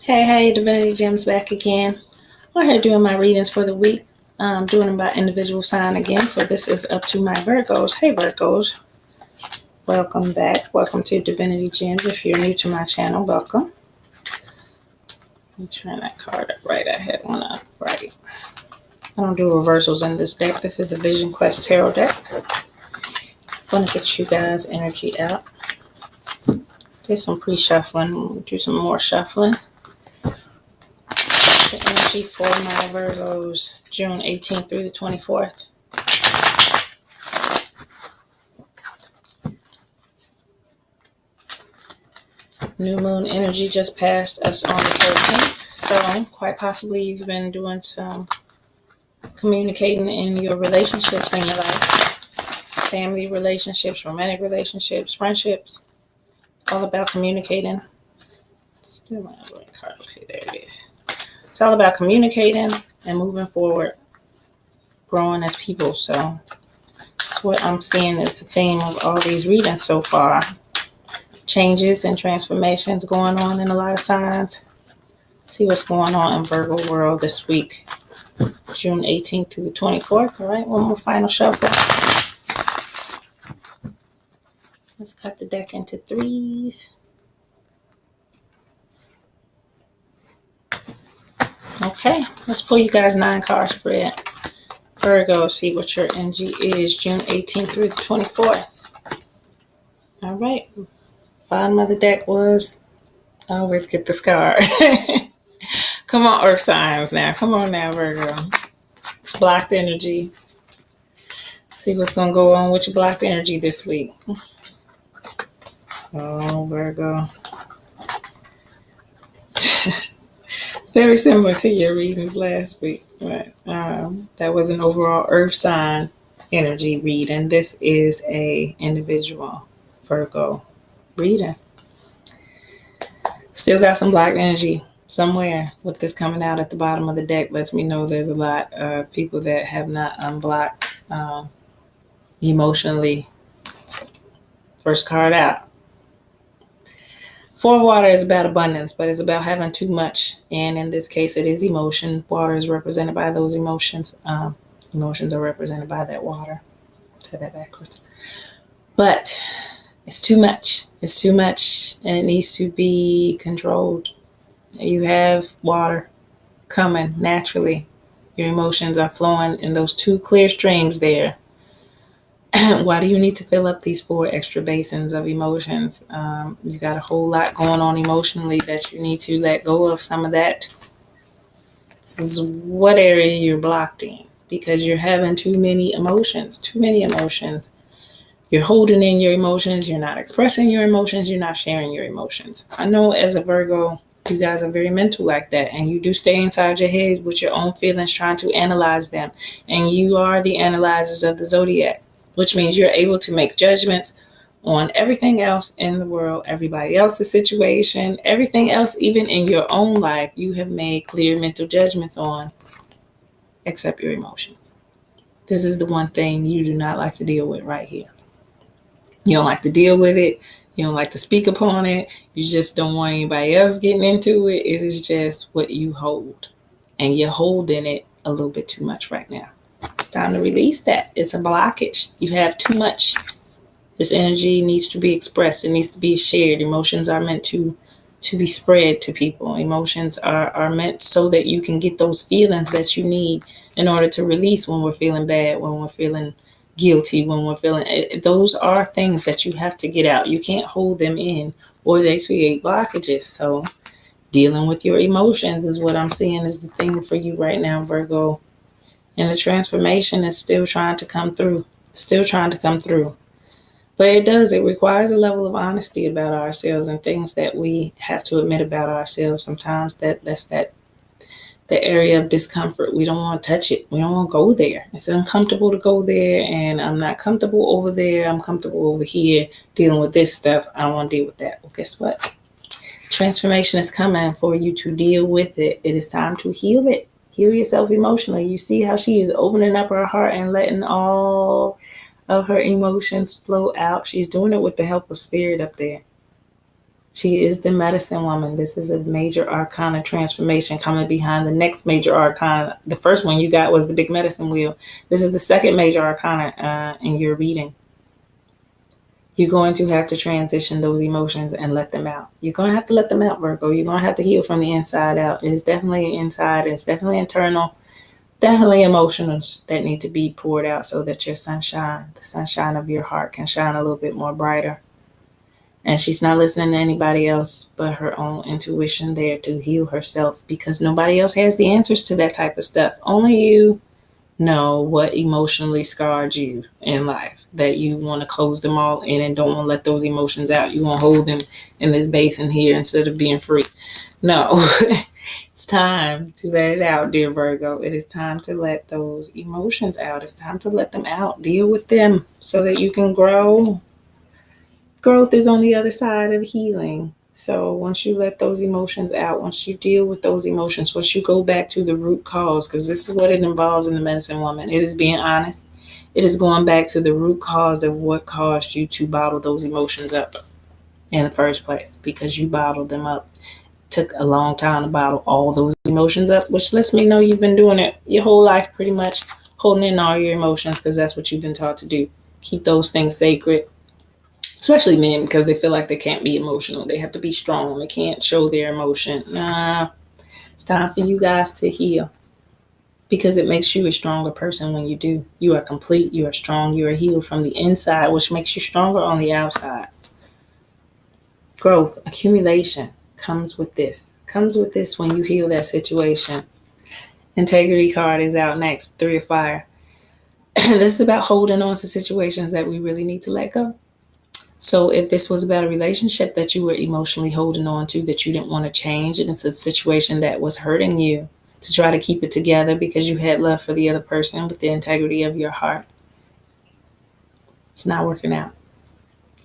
Hey, Divinity Gems back again. I'm here doing my readings for the week. I'm doing them by individual sign again, so this is up to my Virgos. Hey, Virgos. Welcome back. Welcome to Divinity Gems. If you're new to my channel, welcome. Let me turn that card up right. I had one up right. I don't do reversals in this deck. This is the Vision Quest Tarot deck. I'm going to get you guys' energy out. Did some pre-shuffling. Do some more shuffling. The energy for my Virgos, June 18th through the 24th. New moon energy just passed us on the 13th, so quite possibly you've been doing some communicating in your relationships in your life. Family relationships, romantic relationships, friendships. It's all about communicating. Still my other card. Okay, there it is. It's all about communicating and moving forward, growing as people. So that's what I'm seeing is the theme of all these readings so far. Changes and transformations going on in a lot of signs. See what's going on in Virgo world this week, June 18th through the 24th. All right, one more final shuffle. Let's cut the deck into threes. Okay, let's pull you guys 9-card spread. Virgo, see what your energy is June 18th through the 24th. All right, bottom of the deck was, I always get this card. Come on, earth signs now. Come on now, Virgo. It's blocked energy. See what's going to go on with your blocked energy this week. Oh, Virgo. It's very similar to your readings last week. But that was an overall earth sign energy reading. This is a individual Virgo reading. Still got some blocked energy somewhere with this coming out at the bottom of the deck. Lets me know there's a lot of people that have not unblocked emotionally. First card out. Four of water is about abundance, but it's about having too much. And in this case, it is emotion. Water is represented by those emotions. Emotions are represented by that water. Say that backwards. But it's too much. It's too much, and it needs to be controlled. You have water coming naturally. Your emotions are flowing in those two clear streams there. Why do you need to fill up these 4 extra basins of emotions? You got a whole lot going on emotionally that you need to let go of some of that. This is what area you're blocked in because you're having too many emotions. You're holding in your emotions. You're not expressing your emotions. You're not sharing your emotions. I know as a Virgo, you guys are very mental like that, and you do stay inside your head with your own feelings trying to analyze them. And you are the analyzers of the zodiac, which means you're able to make judgments on everything else in the world, everybody else's situation, everything else, even in your own life, you have made clear mental judgments on, except your emotions. This is the one thing you do not like to deal with right here. You don't like to deal with it. You don't like to speak upon it. You just don't want anybody else getting into it. It is just what you hold. And you're holding it a little bit too much right now. It's time to release that. It's a blockage. You have too much. This energy needs to be expressed. It needs to be shared. Emotions are meant to be spread to people. Emotions are meant so that you can get those feelings that you need in order to release when we're feeling bad, when we're feeling guilty, when we're feeling those are things that you have to get out. You can't hold them in or they create blockages. So dealing with your emotions is what I'm seeing is the thing for you right now, Virgo. And the transformation is still trying to come through. But it requires a level of honesty about ourselves and things that we have to admit about ourselves. Sometimes that's the area of discomfort. We don't want to touch it. We don't want to go there. It's uncomfortable to go there, and I'm not comfortable over there. I'm comfortable over here dealing with this stuff. I don't want to deal with that. Well, guess what? Transformation is coming for you to deal with it. It is time to heal it. Heal yourself emotionally. You see how she is opening up her heart and letting all of her emotions flow out. She's doing it with the help of spirit up there. She is the medicine woman. This is a major arcana transformation coming behind the next major arcana. The first one you got was the big medicine wheel. This is the second major arcana in your reading. You're going to have to transition those emotions and let them out. You're going to have to let them out, Virgo. You're going to have to heal from the inside out. It's definitely inside. It's definitely internal. Definitely emotions that need to be poured out so that your sunshine, the sunshine of your heart, can shine a little bit more brighter. And she's not listening to anybody else but her own intuition there to heal herself, because nobody else has the answers to that type of stuff. Only you know what emotionally scarred you in life, that you want to close them all in and don't want to let those emotions out. You want to hold them in this basin here instead of being free. No, it's time to let it out, dear Virgo. It is time to let those emotions out. It's time to let them out. Deal with them so that you can grow. Growth is on the other side of healing. So once you let those emotions out, once you deal with those emotions, once you go back to the root cause, because this is what it involves in the medicine woman. It is being honest. It is going back to the root cause of what caused you to bottle those emotions up in the first place, because you bottled them up. It took a long time to bottle all those emotions up, which lets me know you've been doing it your whole life pretty much, holding in all your emotions, because that's what you've been taught to do. Keep those things sacred. Especially men, because they feel like they can't be emotional. They have to be strong. They can't show their emotion. Nah, it's time for you guys to heal, because it makes you a stronger person when you do. You are complete. You are strong. You are healed from the inside, which makes you stronger on the outside. Growth, accumulation comes with this. Comes with this when you heal that situation. Integrity card is out next. 3 of Fire. This is about holding on to situations that we really need to let go. So if this was about a relationship that you were emotionally holding on to, that you didn't want to change, and it's a situation that was hurting you, to try to keep it together because you had love for the other person with the integrity of your heart, it's not working out.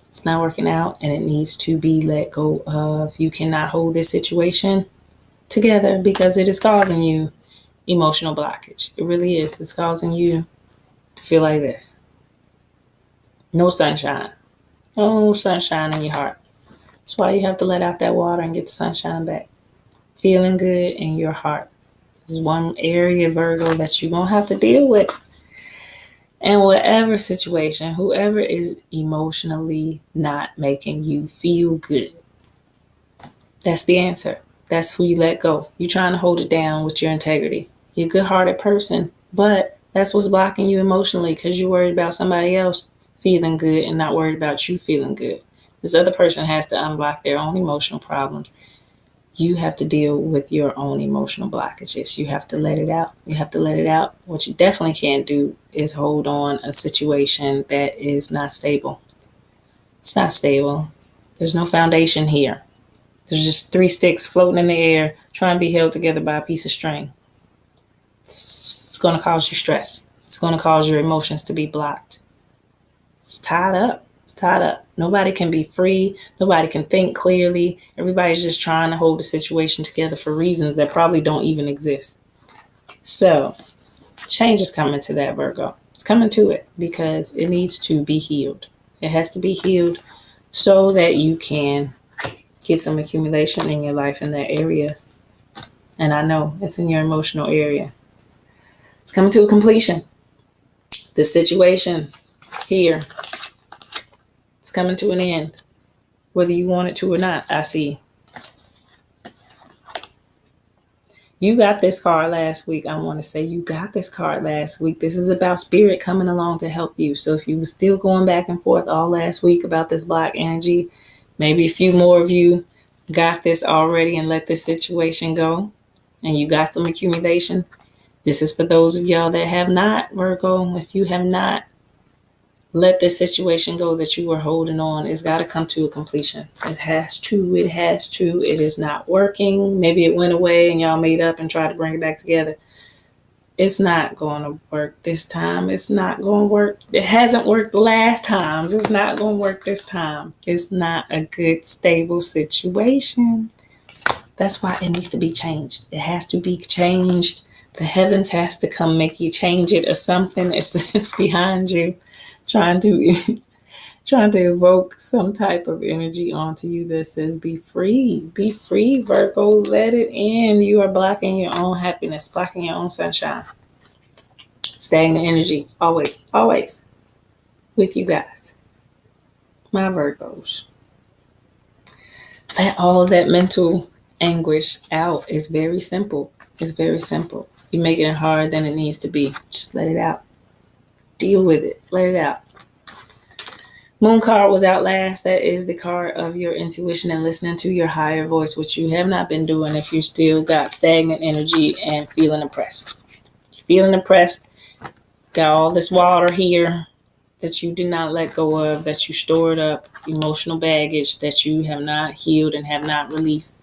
It's not working out, and it needs to be let go of. You cannot hold this situation together because it is causing you emotional blockage. It really is. It's causing you to feel like this. No sunshine. No sunshine in your heart. That's why you have to let out that water and get the sunshine back. Feeling good in your heart is one area, Virgo, that you're going to have to deal with. And whatever situation, whoever is emotionally not making you feel good, that's the answer. That's who you let go. You're trying to hold it down with your integrity. You're a good-hearted person, but that's what's blocking you emotionally, because you're worried about somebody else feeling good and not worried about you feeling good. This other person has to unblock their own emotional problems. You have to deal with your own emotional blockages. You have to let it out. You have to let it out. What you definitely can't do is hold on a situation that is not stable. It's not stable. There's no foundation here. There's just 3 sticks floating in the air trying to be held together by a piece of string. It's going to cause you stress. It's going to cause your emotions to be blocked. It's tied up. It's tied up. Nobody can be free. Nobody can think clearly. Everybody's just trying to hold the situation together for reasons that probably don't even exist. So, change is coming to that, Virgo. It's coming to it because it needs to be healed. It has to be healed so that you can get some accumulation in your life in that area. And I know it's in your emotional area. It's coming to a completion. The situation here, it's coming to an end, whether you want it to or not. I see. You got this card last week. I want to say you got this card last week. This is about spirit coming along to help you. So if you were still going back and forth all last week about this black energy, maybe a few more of you got this already and let this situation go, and you got some accumulation. This is for those of y'all that have not, Virgo. If you have not let this situation go that you were holding on, it's got to come to a completion. It has to. It is not working. Maybe it went away and y'all made up and tried to bring it back together. It's not going to work this time. It's not going to work. It hasn't worked the last times. It's not going to work this time. It's not a good, stable situation. That's why it needs to be changed. It has to be changed. The heavens has to come make you change it, or something. It's behind you trying to trying to evoke some type of energy onto you that says, be free, Virgo, let it in. You are blocking your own happiness, blocking your own sunshine. Stagnant energy, always, always with you guys, my Virgos. Let all of that mental anguish out. It's very simple. It's very simple. You're making it harder than it needs to be. Just let it out. Deal with it. Let it out. Moon card was out last. That is the card of your intuition and listening to your higher voice, which you have not been doing if you still got stagnant energy and feeling oppressed. Feeling oppressed, got all this water here that you did not let go of, that you stored up, emotional baggage that you have not healed and have not released.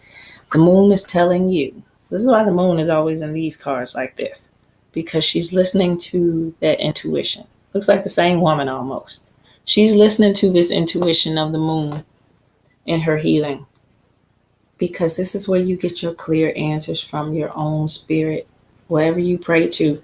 The moon is telling you. This is why the moon is always in these cards like this, because she's listening to that intuition. Looks like the same woman almost. She's listening to this intuition of the moon in her healing, because this is where you get your clear answers from your own spirit. Whatever you pray to,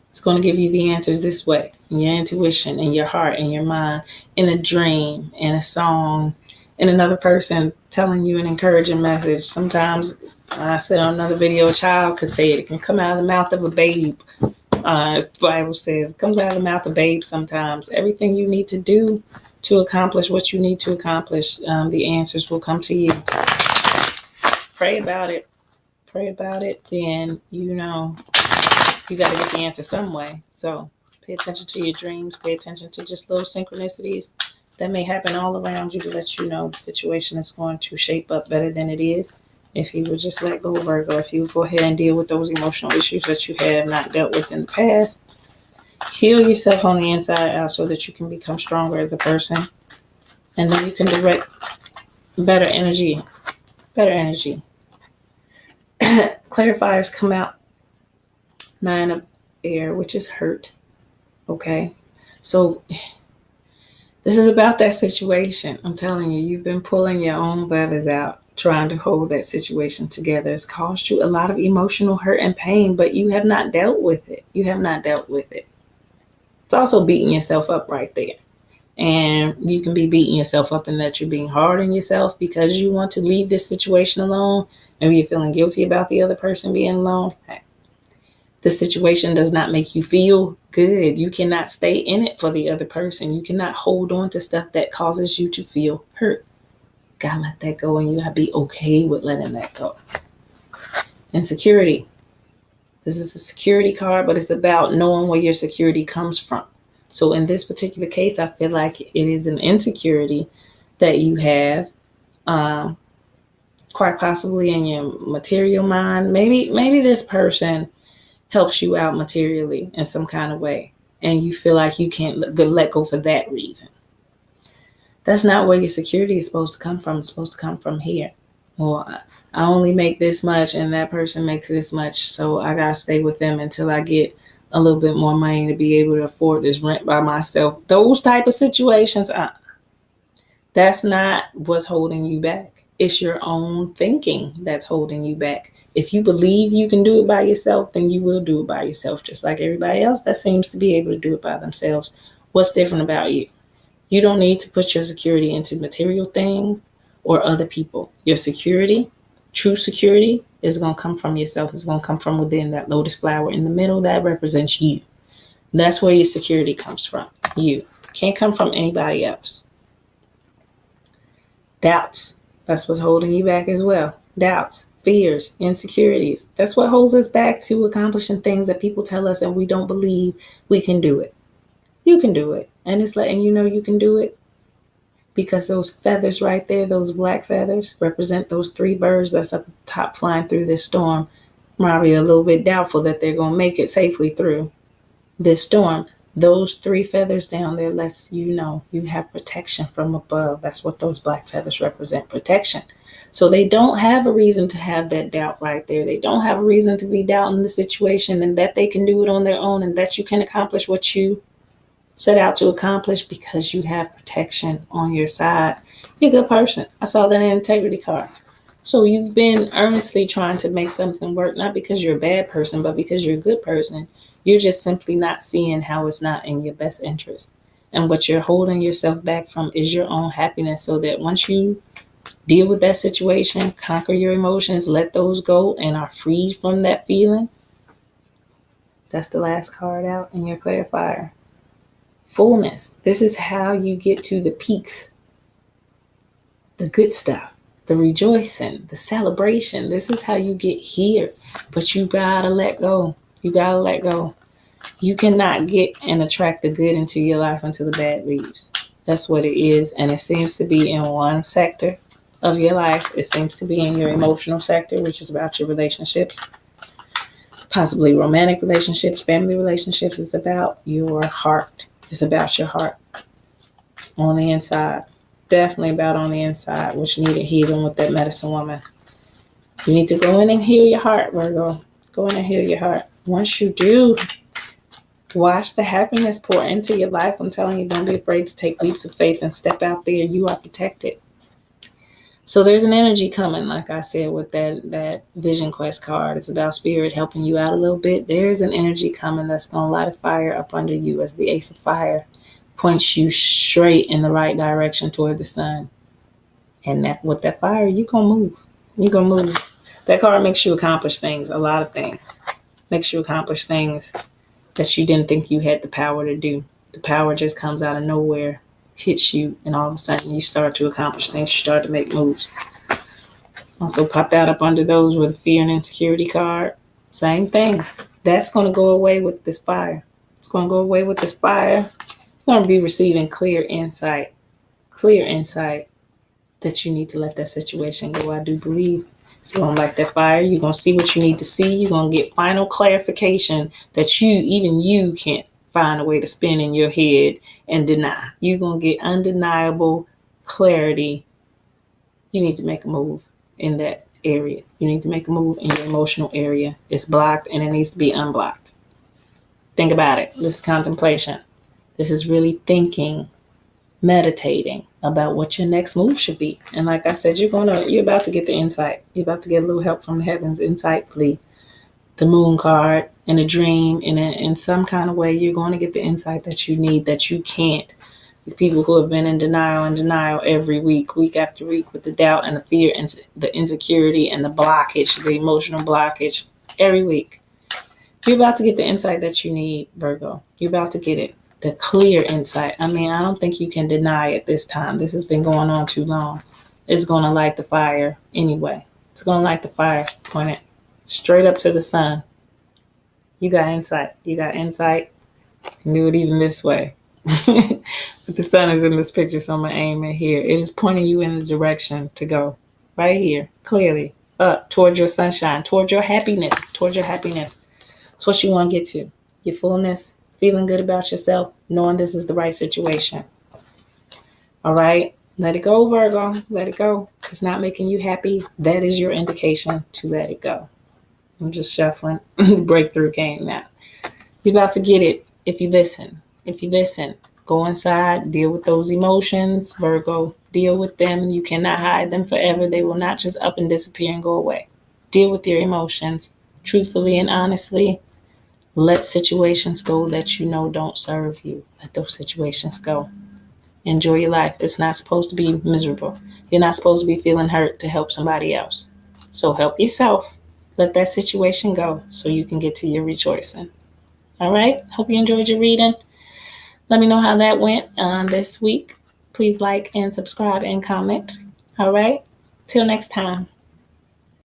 it's going to give you the answers this way, in your intuition, in your heart, in your mind, in a dream, in a song, in another person telling you an encouraging message. Sometimes, I said on another video, a child could say it. It can come out of the mouth of a babe. As the Bible says, it comes out of the mouth of babes sometimes. Everything you need to do to accomplish what you need to accomplish, the answers will come to you. Pray about it. Pray about it. Then, you know, you got to get the answer some way. So pay attention to your dreams. Pay attention to just little synchronicities that may happen all around you to let you know the situation is going to shape up better than it is. If you would just let go, Virgo, if you would go ahead and deal with those emotional issues that you have not dealt with in the past, heal yourself on the inside out so that you can become stronger as a person. And then you can direct better energy. Better energy. Clarifiers come out. 9 of air, which is hurt. Okay. So this is about that situation. I'm telling you, you've been pulling your own feathers out, trying to hold that situation together. It's caused you a lot of emotional hurt and pain, but you have not dealt with it. You have not dealt with it. It's also beating yourself up right there. And you can be beating yourself up in that you're being hard on yourself because you want to leave this situation alone. Maybe you're feeling guilty about the other person being alone. Hey, the situation does not make you feel good. You cannot stay in it for the other person. You cannot hold on to stuff that causes you to feel hurt. Gotta let that go, and you gotta be okay with letting that go. Insecurity. This is a security card, but it's about knowing where your security comes from. So in this particular case, I feel like it is an insecurity that you have, quite possibly in your material mind. Maybe this person helps you out materially in some kind of way, and you feel like you can't let go for that reason. That's not where your security is supposed to come from. It's supposed to come from here. Well, I only make this much and that person makes this much, so I gotta stay with them until I get a little bit more money to be able to afford this rent by myself. Those type of situations, that's not what's holding you back. It's your own thinking that's holding you back. If you believe you can do it by yourself, then you will do it by yourself, just like everybody else that seems to be able to do it by themselves. What's different about you? You don't need to put your security into material things or other people. Your security, true security, is going to come from yourself. It's going to come from within. That lotus flower in the middle, that represents you. That's where your security comes from. You. Can't come from anybody else. Doubts. That's what's holding you back as well. Doubts, fears, insecurities. That's what holds us back to accomplishing things that people tell us and we don't believe we can do it. You can do it. And it's letting you know you can do it because those feathers right there, those black feathers, represent those 3 birds that's up at the top flying through this storm. Probably a little bit doubtful that they're going to make it safely through this storm. Those 3 feathers down there lets you know you have protection from above. That's what those black feathers represent, protection. So they don't have a reason to have that doubt right there. They don't have a reason to be doubting the situation and that they can do it on their own and that you can accomplish what you set out to accomplish because you have protection on your side. You're a good person. I saw that in integrity card. So you've been earnestly trying to make something work, not because you're a bad person, but because you're a good person. You're just simply not seeing how it's not in your best interest. And what you're holding yourself back from is your own happiness, so that once you deal with that situation, conquer your emotions, let those go, and are freed from that feeling. That's the last card out in your clarifier. Fullness. This is how you get to the peaks, the good stuff, the rejoicing, the celebration. This is how you get here. But you gotta let go. You gotta let go. You cannot get and attract the good into your life until the bad leaves. That's what it is. And it seems to be in one sector of your life. It seems to be in your emotional sector, which is about your relationships, possibly romantic relationships, family relationships. It's about your heart. It's about your heart on the inside. Definitely about on the inside, which needed healing with that medicine woman. You need to go in and heal your heart, Virgo. Go in and heal your heart. Once you do, watch the happiness pour into your life. I'm telling you, don't be afraid to take leaps of faith and step out there. You are protected. So there's an energy coming, like I said, with that Vision Quest card. It's about spirit helping you out a little bit. There's an energy coming that's going to light a fire up under you, as the Ace of Fire points you straight in the right direction toward the sun. And that with that fire, you're going to move. You're going to move. That card makes you accomplish things, a lot of things. Makes you accomplish things that you didn't think you had the power to do. The power just comes out of nowhere, hits you, and all of a sudden you start to accomplish things. You start to make moves. Also popped out up under those with a fear and insecurity card. Same thing. That's going to go away with this fire. It's going to go away with this fire. You're going to be receiving clear insight that you need to let that situation go. I do believe it's going to light that fire. You're going to see what you need to see. You're going to get final clarification that even you can't find a way to spin in your head and deny. You're going to get undeniable clarity. You need to make a move in that area. You need to make a move in your emotional area. It's blocked and it needs to be unblocked. Think about it. This is contemplation. This is really thinking, meditating about what your next move should be. And like I said, you're about to get the insight. You're about to get a little help from the heavens insightfully. The moon card in a dream, in some kind of way, you're going to get the insight that you need, that you can't. These people who have been in denial every week after week, with the doubt and the fear and the insecurity and the blockage, the emotional blockage every week. You're about to get the insight that you need, Virgo. You're about to get it. The clear insight. I mean, I don't think you can deny it this time. This has been going on too long. It's going to light the fire anyway. It's going to light the fire. Point it straight up to the sun. You got insight. You got insight. You can do it even this way. But the sun is in this picture, so I'm going to aim it here. It is pointing you in the direction to go. Right here. Clearly. Up. Towards your sunshine. Towards your happiness. Towards your happiness. It's what you want to get to. Your fullness. Feeling good about yourself. Knowing this is the right situation. All right? Let it go, Virgo. Let it go. If it's not making you happy, that is your indication to let it go. I'm just shuffling. Breakthrough came now. You're about to get it if you listen. If you listen, go inside, deal with those emotions, Virgo. Deal with them. You cannot hide them forever. They will not just up and disappear and go away. Deal with your emotions truthfully and honestly. Let situations go that you know don't serve you. Let those situations go. Enjoy your life. It's not supposed to be miserable. You're not supposed to be feeling hurt to help somebody else. So help yourself. Let that situation go so you can get to your rejoicing. All right? Hope you enjoyed your reading. Let me know how that went this week. Please like and subscribe and comment. All right? Till next time.